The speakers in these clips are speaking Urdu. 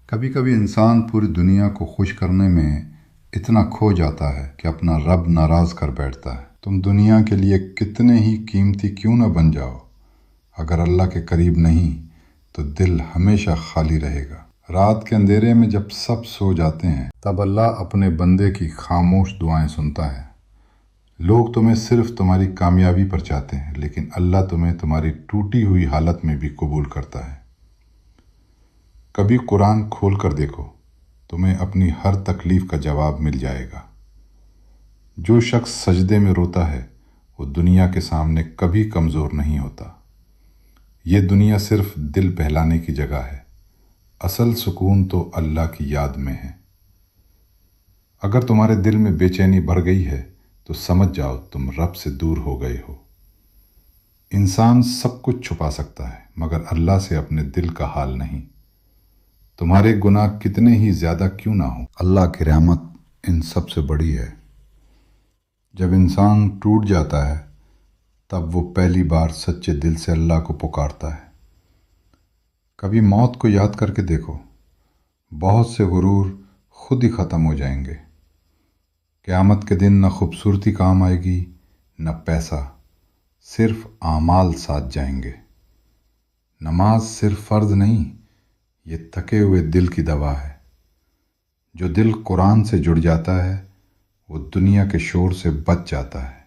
کبھی کبھی انسان پوری دنیا کو خوش کرنے میں اتنا کھو جاتا ہے کہ اپنا رب ناراض کر بیٹھتا ہے۔ تم دنیا کے لیے کتنے ہی قیمتی کیوں نہ بن جاؤ، اگر اللہ کے قریب نہیں تو دل ہمیشہ خالی رہے گا۔ رات کے اندھیرے میں جب سب سو جاتے ہیں تب اللہ اپنے بندے کی خاموش دعائیں سنتا ہے۔ لوگ تمہیں صرف تمہاری کامیابی پر چاہتے ہیں، لیکن اللہ تمہیں تمہاری ٹوٹی ہوئی حالت میں بھی قبول کرتا ہے۔ کبھی قرآن کھول کر دیکھو، تمہیں اپنی ہر تکلیف کا جواب مل جائے گا۔ جو شخص سجدے میں روتا ہے وہ دنیا کے سامنے کبھی کمزور نہیں ہوتا۔ یہ دنیا صرف دل بہلانے کی جگہ ہے، اصل سکون تو اللہ کی یاد میں ہے۔ اگر تمہارے دل میں بے چینی بڑھ گئی ہے تو سمجھ جاؤ تم رب سے دور ہو گئے ہو۔ انسان سب کچھ چھپا سکتا ہے مگر اللہ سے اپنے دل کا حال نہیں۔ تمہارے گناہ کتنے ہی زیادہ کیوں نہ ہوں، اللہ کی رحمت ان سب سے بڑی ہے۔ جب انسان ٹوٹ جاتا ہے تب وہ پہلی بار سچے دل سے اللہ کو پکارتا ہے۔ کبھی موت کو یاد کر کے دیکھو، بہت سے غرور خود ہی ختم ہو جائیں گے۔ قیامت کے دن نہ خوبصورتی کام آئے گی نہ پیسہ، صرف اعمال ساتھ جائیں گے۔ نماز صرف فرض نہیں، یہ تھکے ہوئے دل کی دوا ہے۔ جو دل قرآن سے جڑ جاتا ہے وہ دنیا کے شور سے بچ جاتا ہے۔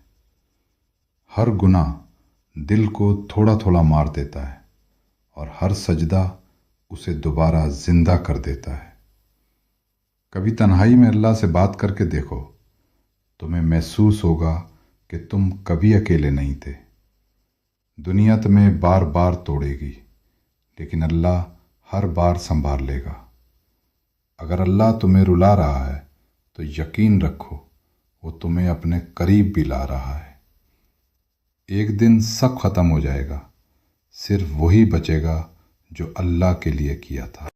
ہر گناہ دل کو تھوڑا تھوڑا مار دیتا ہے اور ہر سجدہ اسے دوبارہ زندہ کر دیتا ہے۔ کبھی تنہائی میں اللہ سے بات کر کے دیکھو، تمہیں محسوس ہوگا کہ تم کبھی اکیلے نہیں تھے۔ دنیا تمہیں بار بار توڑے گی لیکن اللہ ہر بار سنبھال لے گا۔ اگر اللہ تمہیں رلا رہا ہے تو یقین رکھو وہ تمہیں اپنے قریب بھی لا رہا ہے۔ ایک دن سب ختم ہو جائے گا، صرف وہی بچے گا جو اللہ کے لیے کیا تھا۔